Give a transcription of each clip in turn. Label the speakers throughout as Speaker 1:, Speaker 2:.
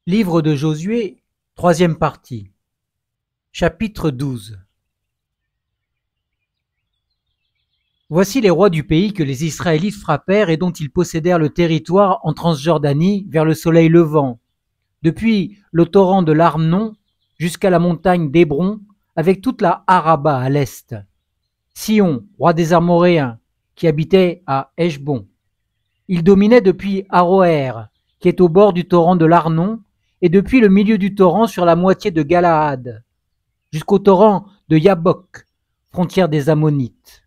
Speaker 1: Livre de Josué, troisième partie, chapitre 12. Voici les rois du pays que les Israélites frappèrent et dont ils possédèrent le territoire en Transjordanie vers le soleil levant, depuis le torrent de l'Arnon jusqu'à la montagne d'Hébron, avec toute la Araba à l'est. Sion, roi des Amoréens, qui habitait à Heshbon. Il dominait depuis Aroër, qui est au bord du torrent de l'Arnon, et depuis le milieu du torrent sur la moitié de Galaad, jusqu'au torrent de Yabok, frontière des Ammonites.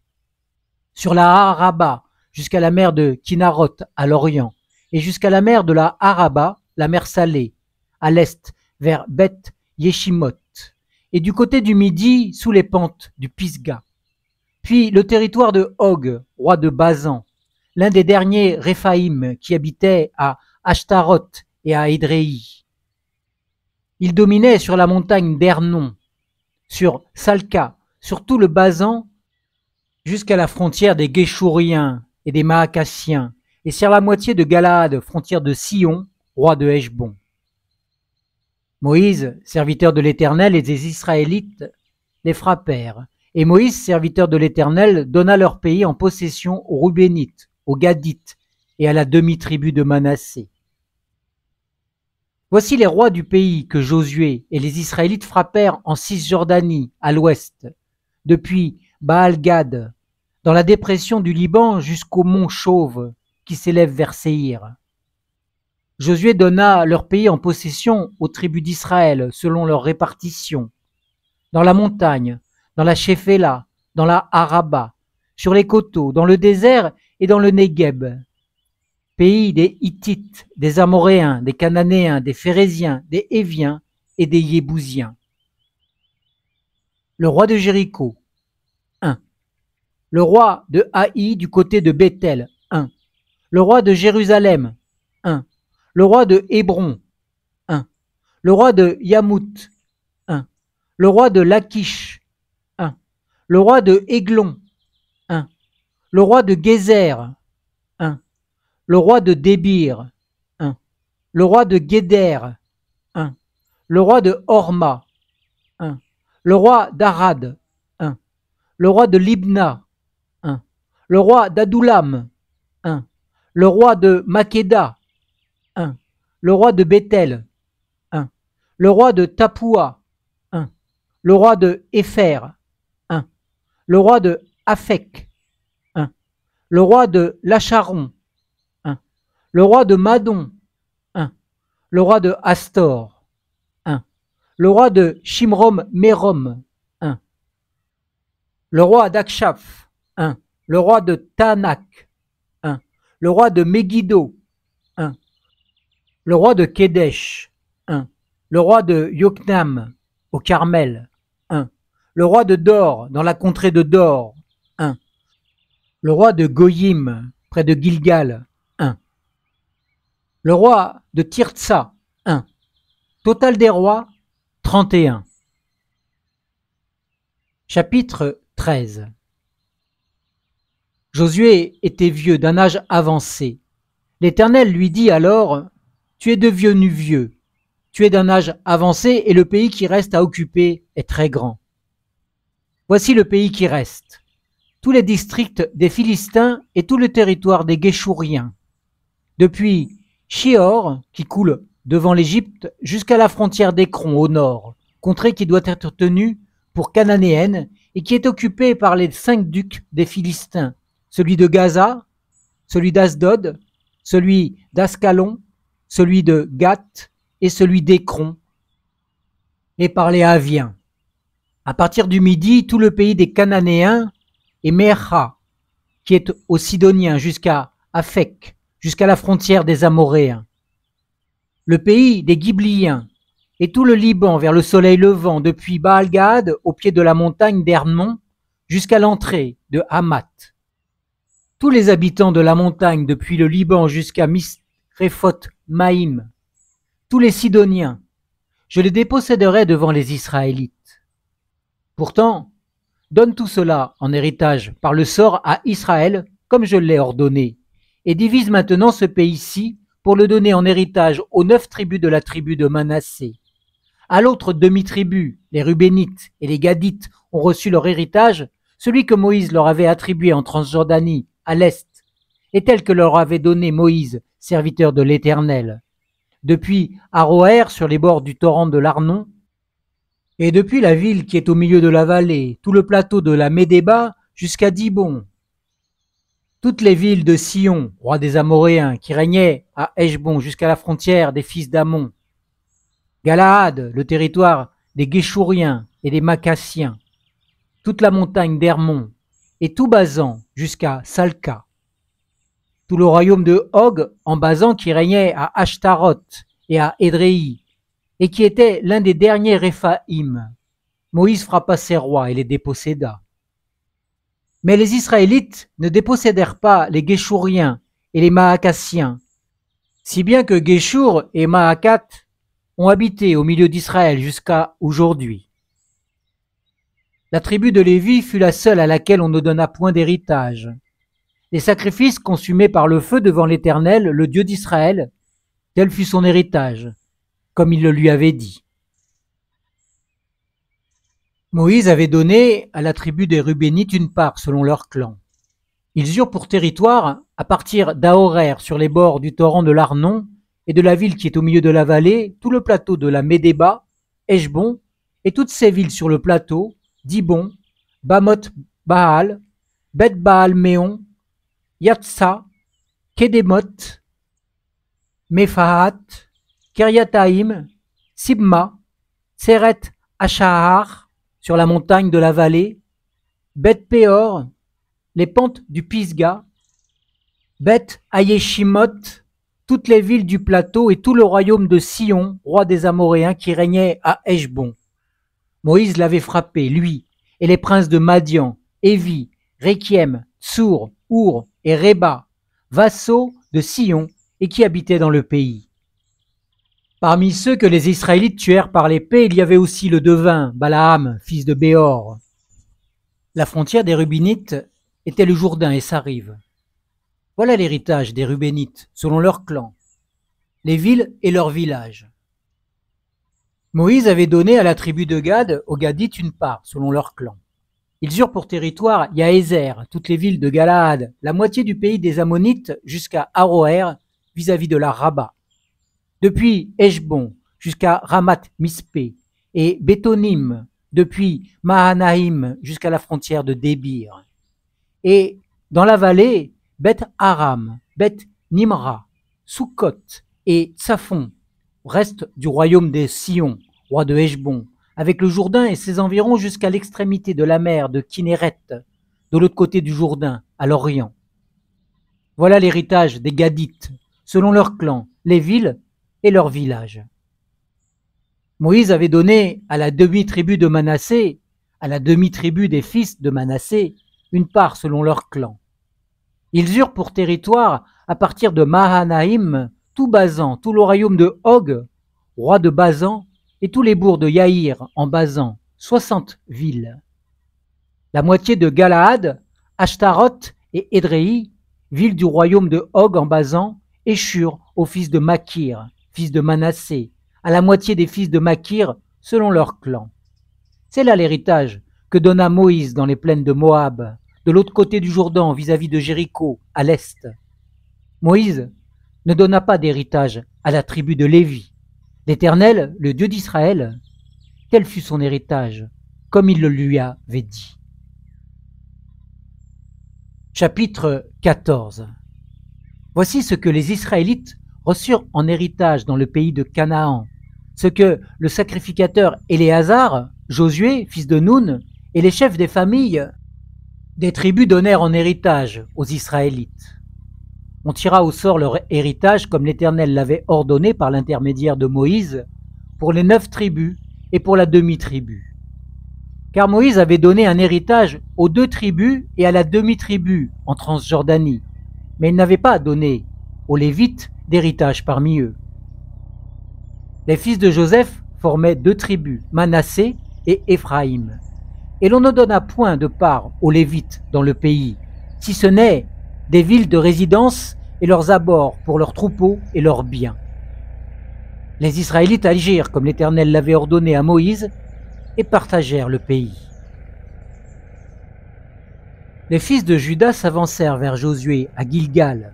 Speaker 1: Sur la Araba, jusqu'à la mer de Kinnaroth à l'orient, et jusqu'à la mer de la Araba, la mer Salée, à l'est, vers Beth Yeshimoth, et du côté du midi, sous les pentes du Pisga. Puis le territoire de Og, roi de Basan, l'un des derniers Réphaïm qui habitait à Ashtaroth et à Édréi. Il dominait sur la montagne d'Hernon, sur Salca, sur tout le Basan, jusqu'à la frontière des Guéchouriens et des Maacassiens, et sur la moitié de Galaad, frontière de Sion, roi de Heshbon. Moïse, serviteur de l'Éternel, et des Israélites les frappèrent. Et Moïse, serviteur de l'Éternel, donna leur pays en possession aux Rubénites, aux Gadites et à la demi-tribu de Manassé. Voici les rois du pays que Josué et les Israélites frappèrent en Cisjordanie, à l'ouest, depuis Baal-Gad, dans la dépression du Liban jusqu'au mont Chauve, qui s'élève vers Séhir. Josué donna leur pays en possession aux tribus d'Israël, selon leur répartition, dans la montagne, dans la Shéphéla, dans la Araba, sur les coteaux, dans le désert et dans le Négueb, pays des Hittites, des Amoréens, des Cananéens, des Phéréziens, des Héviens et des Yébousiens. Le roi de Jéricho, 1. Le roi de Haï du côté de Béthel, 1. Le roi de Jérusalem, 1. Le roi de Hébron, 1. Le roi de Yamout, 1. Le roi de Lachish, 1. Le roi de Églon, 1. Le roi de Gézer, 1. Le roi de Débir, 1. Le roi de Guéder, 1. Le roi de Horma, 1. Le roi d'Arad, 1. Le roi de Libna, 1. Le roi d'Adoulam, 1. Le roi de Makeda, 1. Le roi de Béthel, 1. Le roi de Tapoua, 1. Le roi de Épher, 1. Le roi de Aphek, 1. Le roi de Lacharon, 1. Le roi de Madon, 1. Le roi de Astor, 1. Le roi de Shimrom-Mérom, 1. Le roi d'Akshaph, 1. Le roi de Tanak, 1. Le roi de Megiddo, 1. Le roi de Kédesh, 1. Le roi de Yoknam, au Carmel, 1. Le roi de Dor, dans la contrée de Dor, 1. Le roi de Goyim, près de Gilgal, 1. Le roi de Tirtsa, 1. Total des rois, 31. Chapitre 13. Josué était vieux, d'un âge avancé. L'Éternel lui dit alors, « Tu es devenu vieux, tu es d'un âge avancé et le pays qui reste à occuper est très grand. Voici le pays qui reste, tous les districts des Philistins et tout le territoire des Guéchouriens, depuis Shior, qui coule devant l'Égypte, jusqu'à la frontière d'Écron au nord, contrée qui doit être tenue pour cananéenne et qui est occupée par les 5 ducs des Philistins, celui de Gaza, celui d'Asdod, celui d'Ascalon, celui de Gath et celui d'Écron, et par les Haviens. À partir du midi, tout le pays des Cananéens et Mercha, qui est aux Sidoniens, jusqu'à Aphek, jusqu'à la frontière des Amoréens. Le pays des Ghibliens et tout le Liban vers le soleil levant, depuis Baal-Gad au pied de la montagne d'Hermon, jusqu'à l'entrée de Hamath. Tous les habitants de la montagne depuis le Liban jusqu'à Misréphoth Maïm, tous les Sidoniens, je les déposséderai devant les Israélites. Pourtant, donne tout cela en héritage par le sort à Israël, comme je l'ai ordonné, et divise maintenant ce pays-ci pour le donner en héritage aux 9 tribus de la tribu de Manassé. À l'autre demi-tribu, les Rubénites et les Gadites ont reçu leur héritage, celui que Moïse leur avait attribué en Transjordanie, à l'est, et tel que leur avait donné Moïse, serviteur de l'Éternel. Depuis Aroër, sur les bords du torrent de l'Arnon, et depuis la ville qui est au milieu de la vallée, tout le plateau de la Médéba jusqu'à Dibon. Toutes les villes de Sion, roi des Amoréens, qui régnaient à Heshbon jusqu'à la frontière des fils d'Amon. Galaad, le territoire des Guéchouriens et des Macassiens. Toute la montagne d'Hermon et tout Basan jusqu'à Salca. Tout le royaume de Og en Basan qui régnait à Ashtaroth et à Édréi, et qui était l'un des derniers Réphaïm. Moïse frappa ses rois et les déposséda. Mais les Israélites ne dépossédèrent pas les Guéchouriens et les Maacassiens, si bien que Guéchour et Maacat ont habité au milieu d'Israël jusqu'à aujourd'hui. La tribu de Lévi fut la seule à laquelle on ne donna point d'héritage. Les sacrifices consumés par le feu devant l'Éternel, le Dieu d'Israël, tel fut son héritage, comme il le lui avait dit. Moïse avait donné à la tribu des Rubénites une part selon leur clan. Ils eurent pour territoire, à partir d'Ahorer sur les bords du torrent de l'Arnon et de la ville qui est au milieu de la vallée, tout le plateau de la Médéba, Heshbon, et toutes ces villes sur le plateau, Dibon, Bamoth Baal, Beth Baal Méon, Yatsa, Kédémoth, Mephaat, Kiriataïm, Sibma, Tseret Ashahar, sur la montagne de la vallée, Beth Péor, les pentes du Pisga, Beth Ayeshimoth, toutes les villes du plateau et tout le royaume de Sion, roi des Amoréens, qui régnait à Heshbon. Moïse l'avait frappé, lui, et les princes de Madian, Évi, Rékiem, Tsour, Our et Réba, vassaux de Sion et qui habitaient dans le pays. Parmi ceux que les Israélites tuèrent par l'épée, il y avait aussi le devin, Balaam, fils de Béor. La frontière des Rubénites était le Jourdain et sa rive. Voilà l'héritage des Rubénites, selon leur clan, les villes et leurs villages. Moïse avait donné à la tribu de Gad, aux Gadites, une part, selon leur clan. Ils eurent pour territoire Yaézer, toutes les villes de Galaad, la moitié du pays des Ammonites jusqu'à Aroër, vis-à-vis de la Rabba. Depuis Heshbon jusqu'à Ramath-Mispé et Bétonim, depuis Mahanaïm jusqu'à la frontière de Débir. Et dans la vallée, Beth Aram, Beth Nimra, Sukkot et Tsafon, reste du royaume des Sion, roi de Heshbon, avec le Jourdain et ses environs jusqu'à l'extrémité de la mer de Kinéret, de l'autre côté du Jourdain, à l'Orient. Voilà l'héritage des Gadites, selon leurs clans, les villes et leurs villages. Moïse avait donné à la demi-tribu de Manassé, à la demi-tribu des fils de Manassé, une part selon leur clan. Ils eurent pour territoire, à partir de Mahanaïm, tout Basan, tout le royaume de Og, roi de Basan, et tous les bourgs de Yaïr en Basan, 60 villes. La moitié de Galaad, Ashtaroth et Édréi, villes du royaume de Og en Basan, échurent aux fils de Makir, fils de Manassé, à la moitié des fils de Makir, selon leur clan. C'est là l'héritage que donna Moïse dans les plaines de Moab, de l'autre côté du Jourdain, vis-à-vis de Jéricho, à l'est. Moïse ne donna pas d'héritage à la tribu de Lévi. L'Éternel, le Dieu d'Israël, tel fut son héritage, comme il le lui avait dit. Chapitre 14. Voici ce que les Israélites reçurent en héritage dans le pays de Canaan, ce que le sacrificateur Éléazar, Josué, fils de Nun, et les chefs des familles des tribus donnèrent en héritage aux Israélites. On tira au sort leur héritage comme l'Éternel l'avait ordonné par l'intermédiaire de Moïse pour les 9 tribus et pour la demi-tribu. Car Moïse avait donné un héritage aux 2 tribus et à la demi-tribu en Transjordanie, mais il n'avait pas donné aux Lévites d'héritage parmi eux. Les fils de Joseph formaient 2 tribus, Manassé et Éphraïm. Et l'on ne donna point de part aux Lévites dans le pays, si ce n'est des villes de résidence et leurs abords pour leurs troupeaux et leurs biens. Les Israélites agirent comme l'Éternel l'avait ordonné à Moïse et partagèrent le pays. Les fils de Juda s'avancèrent vers Josué à Gilgal,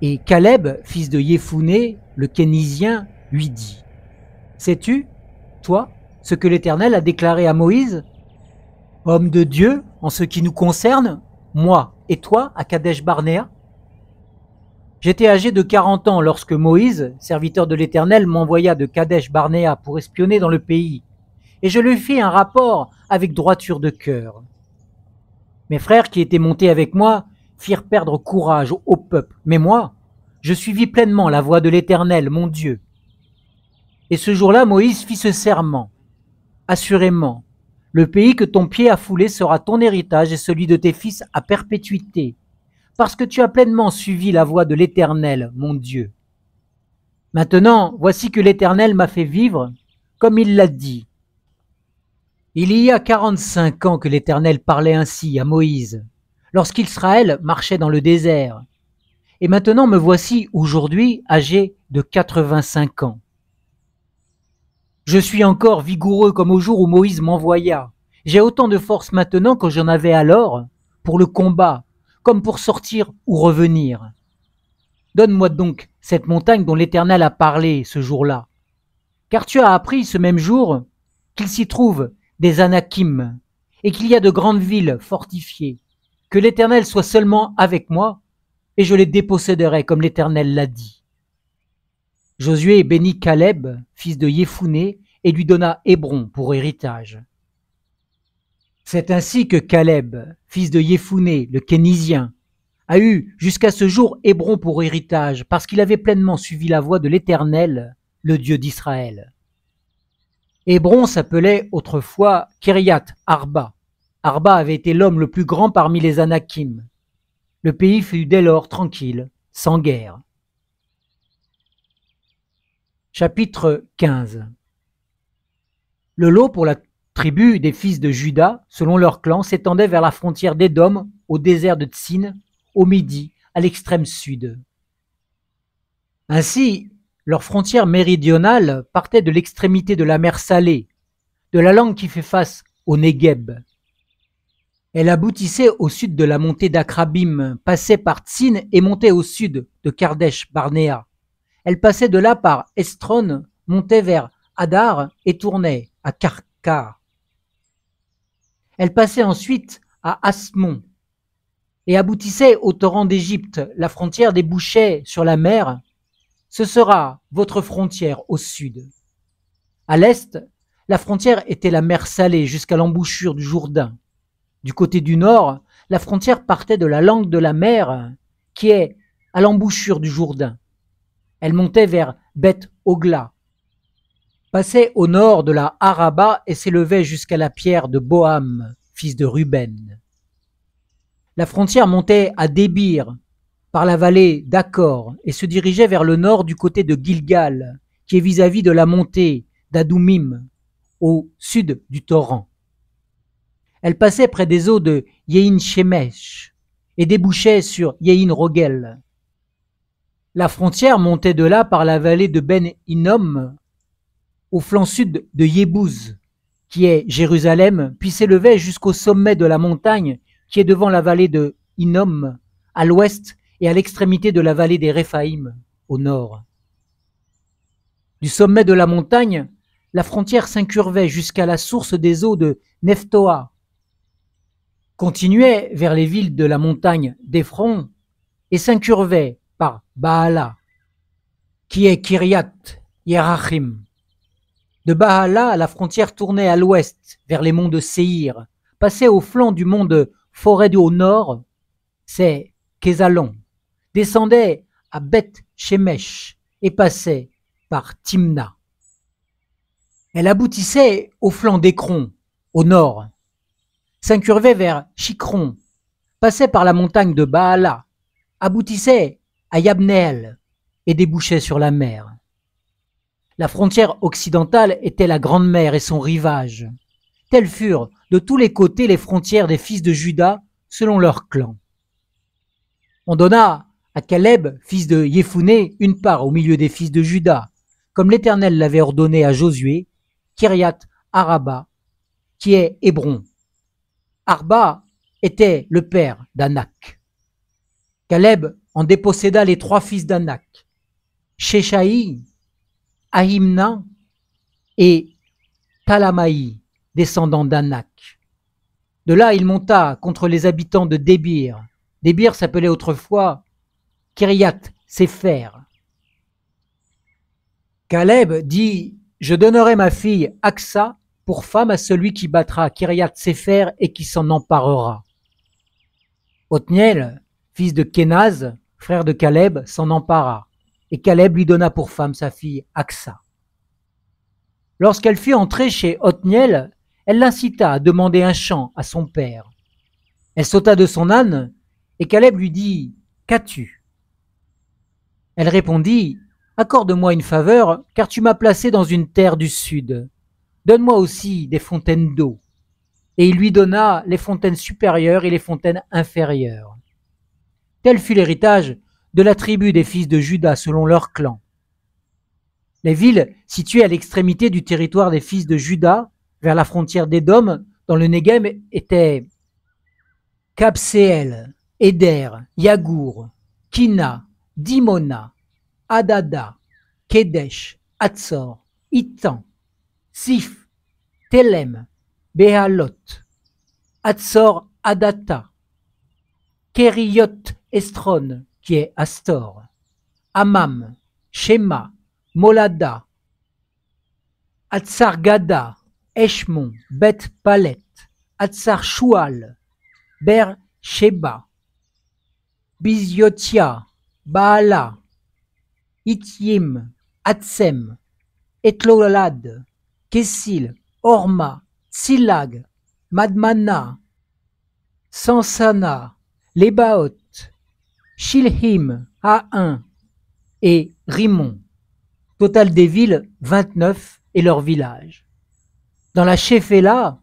Speaker 1: et Caleb, fils de Yéphuné, le Kénizien, lui dit : « Sais-tu, toi, ce que l'Éternel a déclaré à Moïse ? Homme de Dieu, en ce qui nous concerne, moi et toi, à Kadesh-Barnéa ? J'étais âgé de 40 ans lorsque Moïse, serviteur de l'Éternel, m'envoya de Kadesh-Barnéa pour espionner dans le pays, et je lui fis un rapport avec droiture de cœur. Mes frères qui étaient montés avec moi firent perdre courage au peuple, mais moi, je suivis pleinement la voie de l'Éternel, mon Dieu. Et ce jour-là, Moïse fit ce serment : assurément, le pays que ton pied a foulé sera ton héritage et celui de tes fils à perpétuité, parce que tu as pleinement suivi la voie de l'Éternel, mon Dieu. Maintenant, voici que l'Éternel m'a fait vivre, comme il l'a dit. Il y a 45 ans que l'Éternel parlait ainsi à Moïse, lorsqu'Israël marchait dans le désert. Et maintenant me voici aujourd'hui âgé de 85 ans. Je suis encore vigoureux comme au jour où Moïse m'envoya. J'ai autant de force maintenant que j'en avais alors pour le combat, comme pour sortir ou revenir. Donne-moi donc cette montagne dont l'Éternel a parlé ce jour-là. Car tu as appris ce même jour qu'il s'y trouve des Anakim et qu'il y a de grandes villes fortifiées. Que l'Éternel soit seulement avec moi et je les déposséderai comme l'Éternel l'a dit. Josué bénit Caleb, fils de Yéphuné, et lui donna Hébron pour héritage. C'est ainsi que Caleb, fils de Yéphuné, le Kénizien, a eu jusqu'à ce jour Hébron pour héritage, parce qu'il avait pleinement suivi la voie de l'Éternel, le Dieu d'Israël. Hébron s'appelait autrefois Kiriath Arba. Arba avait été l'homme le plus grand parmi les Anakim. Le pays fut dès lors tranquille, sans guerre. Chapitre 15. Le lot pour la tribu des fils de Juda, selon leur clan, s'étendait vers la frontière d'Édom, au désert de Tsin, au midi, à l'extrême sud. Ainsi, leur frontière méridionale partait de l'extrémité de la mer Salée, de la langue qui fait face au Negueb. Elle aboutissait au sud de la montée d'Akrabim, passait par Tsin et montait au sud de Kadesh-Barnéa. Elle passait de là par Estron, montait vers Hadar et tournait à Karkar. Elle passait ensuite à Asmon et aboutissait au torrent d'Égypte. La frontière débouchait sur la mer. Ce sera votre frontière au sud. À l'est, la frontière était la mer Salée jusqu'à l'embouchure du Jourdain. Du côté du nord, la frontière partait de la langue de la mer qui est à l'embouchure du Jourdain. Elle montait vers Beth-Ogla, passait au nord de la Araba et s'élevait jusqu'à la pierre de Boham, fils de Ruben. La frontière montait à Débir par la vallée d'Accor et se dirigeait vers le nord du côté de Gilgal, qui est vis-à-vis de la montée d'Adoumim, au sud du torrent. Elle passait près des eaux de Yehin Shemesh et débouchait sur Yehin Rogel. La frontière montait de là par la vallée de Ben Hinnom au flanc sud de Yébouz, qui est Jérusalem, puis s'élevait jusqu'au sommet de la montagne qui est devant la vallée de Hinnom à l'ouest et à l'extrémité de la vallée des Réphaïm au nord. Du sommet de la montagne, la frontière s'incurvait jusqu'à la source des eaux de Nephtoa, continuait vers les villes de la montagne d'Ephron et s'incurvait par Baala, qui est Kiriath Yerachim. De Baala, la frontière tournait à l'ouest vers les monts de Séhir, passait au flanc du mont de Phored au nord, c'est Kézalon, descendait à Beth Shemesh et passait par Timna. Elle aboutissait au flanc d'Écron, au nord, s'incurvait vers Chikron, passait par la montagne de Baala, aboutissait à Yabneel et débouchait sur la mer. La frontière occidentale était la Grande Mer et son rivage. Telles furent de tous les côtés les frontières des fils de Juda selon leur clan. On donna À Caleb, fils de Yéphuné, une part au milieu des fils de Juda, comme l'Éternel l'avait ordonné à Josué, Kiriat Araba, qui est Hébron. Arba était le père d'Anak. Caleb en déposséda les 3 fils d'Anak, Sheshaï, Ahimna et Talamaï, descendants d'Anak. De là, il monta contre les habitants de Débir. Débir s'appelait autrefois Kiriat Sefer. Caleb dit « Je donnerai ma fille Aksa pour femme à celui qui battra Kiriat Sefer et qui s'en emparera. » Othniel, fils de Kénaz, frère de Caleb, s'en empara, et Caleb lui donna pour femme sa fille Aksa. Lorsqu'elle fut entrée chez Othniel, elle l'incita à demander un champ à son père. Elle sauta de son âne, et Caleb lui dit « Qu'as-tu » Elle répondit « Accorde-moi une faveur, car tu m'as placé dans une terre du sud. Donne-moi aussi des fontaines d'eau. » Et il lui donna les fontaines supérieures et les fontaines inférieures. Tel fut l'héritage de la tribu des fils de Juda selon leur clan. Les villes situées à l'extrémité du territoire des fils de Juda, vers la frontière d'Édom, dans le Negev, étaient Kabseel, Éder, Yagour, Kina, Dimona, Adada, Kedesh, Hatzor, Itan, Sif, Telem, Béhalot, Hatzor Adata, Kériot Estron, qui est Astor, Amam, Shema, Molada, Hatzar-Gada, Eshmon, Bet Palet, Hatzar-Shual, Ber Sheba, Biziotia, Baala, Ityim, Hatsem, Etlolad, Kessil, Orma, Silag, Madmana, Sansana, Lebaot, Shilhim, Haïn et Rimon. Total des villes, 29 et leurs villages. Dans la Shéphéla,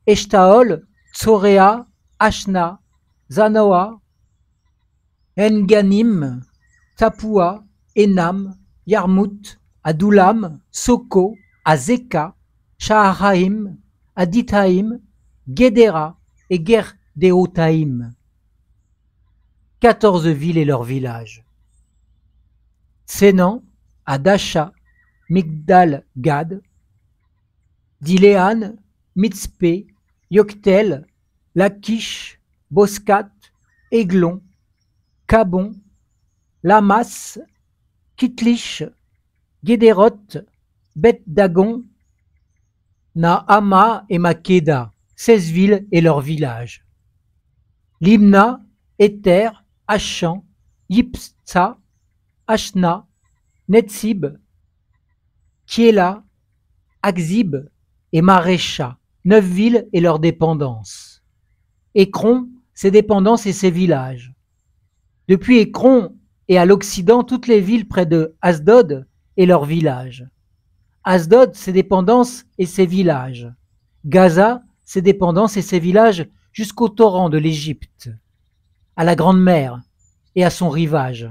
Speaker 1: Eshtaol, Tsoréa, Ashna, Zanoa, Enganim, Tapua, Enam, Yarmout, Adoulam, Soko, Azeka, Shaharaim, Aditaim, Guédéra et Gerdeotaim. 14 villes et leurs villages. Sénan, Adasha, Migdal Gad, Diléan, Mitzpé, Yoktel, Lakish, Boscat, Aiglon, Cabon, Lamas, Kitlish, Guédéroth, Beth Dagon, Nahama et Makeda, 16 villes et leurs villages. Limna, Éther, Achan, Yipsa, Ashna, Netzib, Kiela, Akzib et Marécha, 9 villes et leurs dépendances. Écron, ses dépendances et ses villages. Depuis Écron et à l'occident, toutes les villes près de Asdod et leurs villages. Asdod, ses dépendances et ses villages. Gaza, ses dépendances et ses villages jusqu'au torrent de l'Égypte, à la Grande Mer et à son rivage.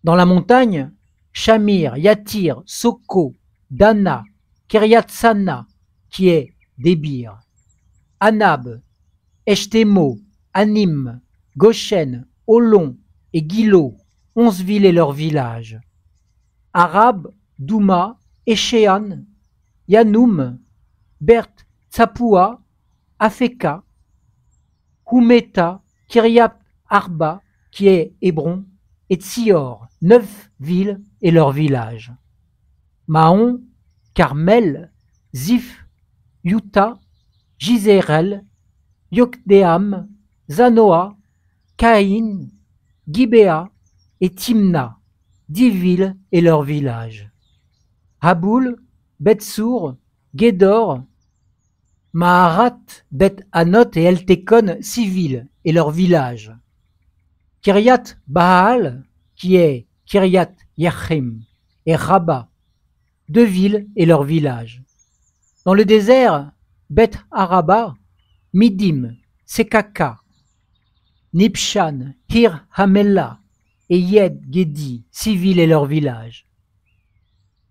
Speaker 1: Dans la montagne, Shamir, Yatir, Soko, Dana, Kiryat Sana, qui est Débir, Anab, Eshtemo, Anim, Goshen, Olon et Gilo, 11 villes et leurs villages. Arab, Douma, Échéan, Yanoum, Bert, Tsapua, Afeka, Humeta, Kiryat Arba, qui est Hébron, et Tsior, 9 villes et leurs villages. Mahon, Carmel, Ziph, Yuta, Jizérel, Yokdeam, Zanoa, Caïn, Gibéa et Timna, 10 villes et leurs villages. Haboul, Betsour, Guédor, Maharat, Bet Anot et Eltekon, 6 villes et leurs villages. Kiryat Baal, qui est Kiryat Yachim, et Rabba, 2 villes et leurs villages. Dans le désert, Bet Araba, Midim, Sekaka, Nipshan, Hir Hamella, et Yed, Gedi, 6 villes et leurs villages.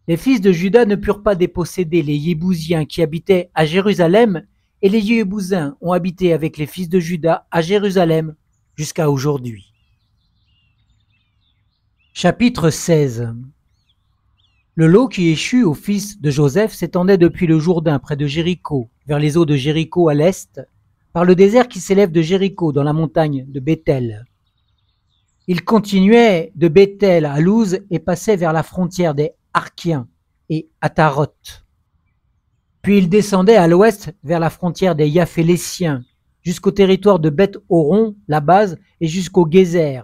Speaker 1: Les fils de Juda ne purent pas déposséder les Yébousiens qui habitaient à Jérusalem, et les Yébousiens ont habité avec les fils de Juda à Jérusalem jusqu'à aujourd'hui. Chapitre 16. Le lot qui échut aux fils de Joseph s'étendait depuis le Jourdain près de Jéricho, vers les eaux de Jéricho à l'est, par le désert qui s'élève de Jéricho dans la montagne de Béthel. Il continuait de Béthel à Louz et passait vers la frontière des Arkiens et Ataroth. Puis il descendait à l'ouest vers la frontière des Yaphéléciens, jusqu'au territoire de Beth-Horon, la base, et jusqu'au Gézer,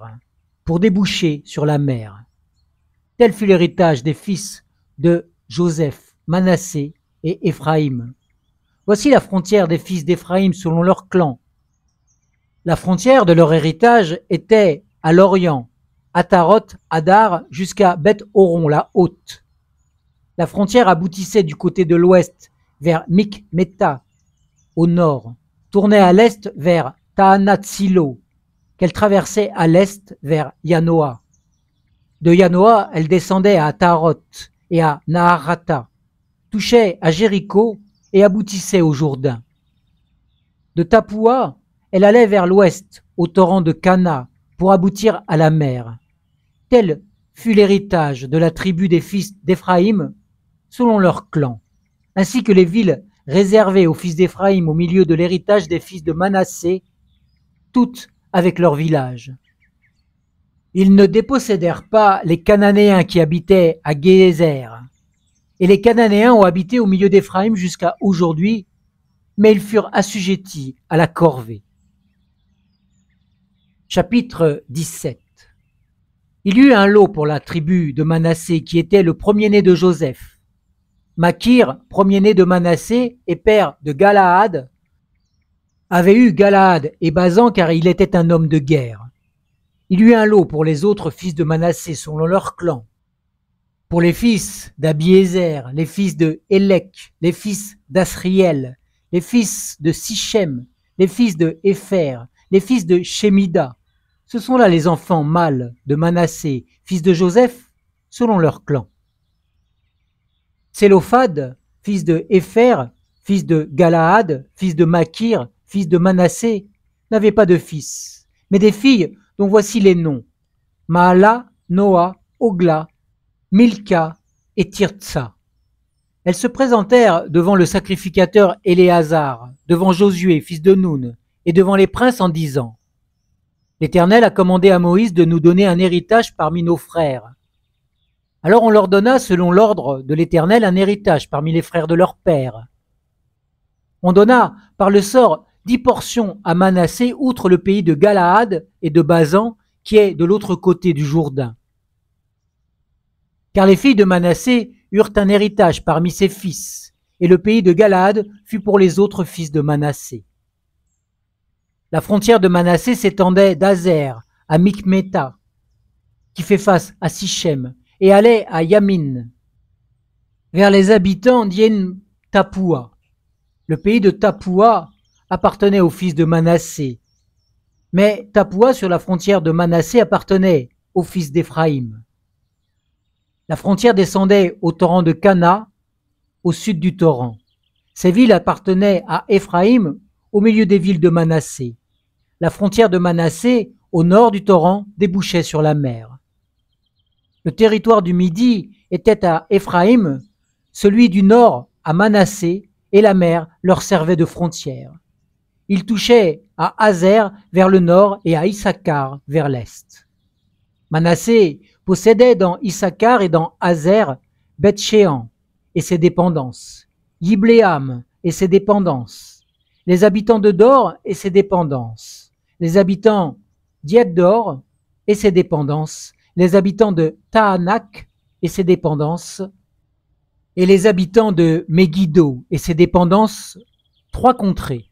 Speaker 1: pour déboucher sur la mer. Tel fut l'héritage des fils de Joseph, Manassé et Éphraïm. Voici la frontière des fils d'Éphraïm selon leur clan. La frontière de leur héritage était à l'orient, Ataroth, Adar, jusqu'à Beth-Horon, la haute. La frontière aboutissait du côté de l'ouest vers Mikméta, au nord, tournait à l'est vers Taanatsilo, qu'elle traversait à l'est vers Yanoa. De Yanoa, elle descendait à Ataroth et à Naharata, touchait à Jéricho et aboutissait au Jourdain. De Tapoua, elle allait vers l'ouest, au torrent de Cana, pour aboutir à la mer. Tel fut l'héritage de la tribu des fils d'Éphraïm, selon leur clan, ainsi que les villes réservées aux fils d'Éphraïm au milieu de l'héritage des fils de Manassé, toutes avec leurs villages. Ils ne dépossédèrent pas les Cananéens qui habitaient à Gézer, et les Cananéens ont habité au milieu d'Éphraïm jusqu'à aujourd'hui, mais ils furent assujettis à la corvée. Chapitre 17. Il y eut un lot pour la tribu de Manassé qui était le premier-né de Joseph. Makir, premier-né de Manassé et père de Galaad, avait eu Galaad et Basan car il était un homme de guerre. Il y eut un lot pour les autres fils de Manassé selon leur clan. Pour les fils d'Abiézer, les fils de Élec, les fils d'Asriel, les fils de Sichem, les fils de Épher, les fils de Shemida. Ce sont là les enfants mâles de Manassé, fils de Joseph, selon leur clan. Sélophad, fils de Épher, fils de Galaad, fils de Makir, fils de Manassé, n'avait pas de fils, mais des filles dont voici les noms: Maala, Noa, Ogla, Milka et Tirtsa. Elles se présentèrent devant le sacrificateur Éléazar, devant Josué, fils de Noun, et devant les princes en disant: L'Éternel a commandé à Moïse de nous donner un héritage parmi nos frères. Alors on leur donna, selon l'ordre de l'Éternel, un héritage parmi les frères de leur père. On donna par le sort 10 portions à Manassé, outre le pays de Galaad et de Basan, qui est de l'autre côté du Jourdain. Car les filles de Manassé eurent un héritage parmi ses fils, et le pays de Galaad fut pour les autres fils de Manassé. La frontière de Manassé s'étendait d'Azer à Mikméta, qui fait face à Sichem, et allait à Yamin, vers les habitants d'Yen Tapoua. Le pays de Tapoua appartenait aux fils de Manassé, mais Tapoua sur la frontière de Manassé appartenait aux fils d'Éphraïm. La frontière descendait au torrent de Cana, au sud du torrent. Ces villes appartenaient à Éphraïm au milieu des villes de Manassé. La frontière de Manassé, au nord du torrent, débouchait sur la mer. Le territoire du Midi était à Éphraïm, celui du nord à Manassé, et la mer leur servait de frontière. Ils touchaient à Azer vers le nord et à Issachar vers l'est. Manassé possédait dans Issachar et dans Azer Beth-Shéan et ses dépendances, Yibléam et ses dépendances, les habitants de Dor et ses dépendances, les habitants d'Ied-Dor et ses dépendances, les habitants de Tahanak et ses dépendances, et les habitants de Megiddo et ses dépendances, 3 contrées.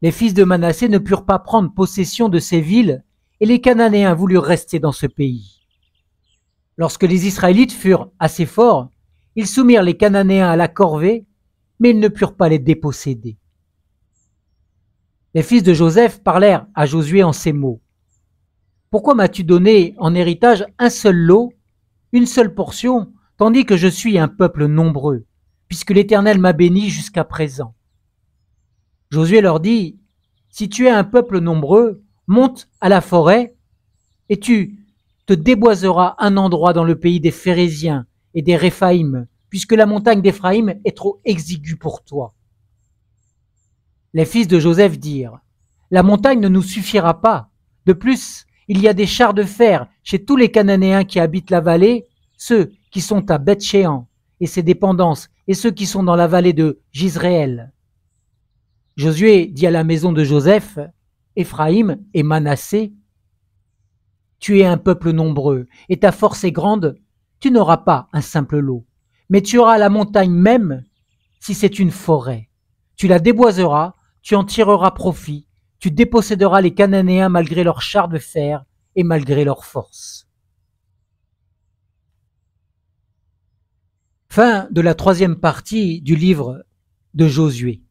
Speaker 1: Les fils de Manassé ne purent pas prendre possession de ces villes, et les Cananéens voulurent rester dans ce pays. Lorsque les Israélites furent assez forts, ils soumirent les Cananéens à la corvée, mais ils ne purent pas les déposséder. Les fils de Joseph parlèrent à Josué en ces mots: Pourquoi m'as-tu donné en héritage un seul lot, une seule portion, tandis que je suis un peuple nombreux, puisque l'Éternel m'a béni jusqu'à présent? Josué leur dit, si tu es un peuple nombreux, monte à la forêt et tu te déboiseras un endroit dans le pays des Phérésiens et des Réphaïm, puisque la montagne d'Éphraïm est trop exiguë pour toi. Les fils de Joseph dirent, la montagne ne nous suffira pas. De plus, il y a des chars de fer chez tous les Cananéens qui habitent la vallée, ceux qui sont à Beth-Shéan et ses dépendances, et ceux qui sont dans la vallée de Jizréel. Josué dit à la maison de Joseph, Éphraïm et Manassé, tu es un peuple nombreux, et ta force est grande, tu n'auras pas un simple lot, mais tu auras la montagne même si c'est une forêt. Tu la déboiseras, tu en tireras profit, tu déposséderas les Cananéens malgré leurs chars de fer et malgré leur force. Fin de la troisième partie du livre de Josué.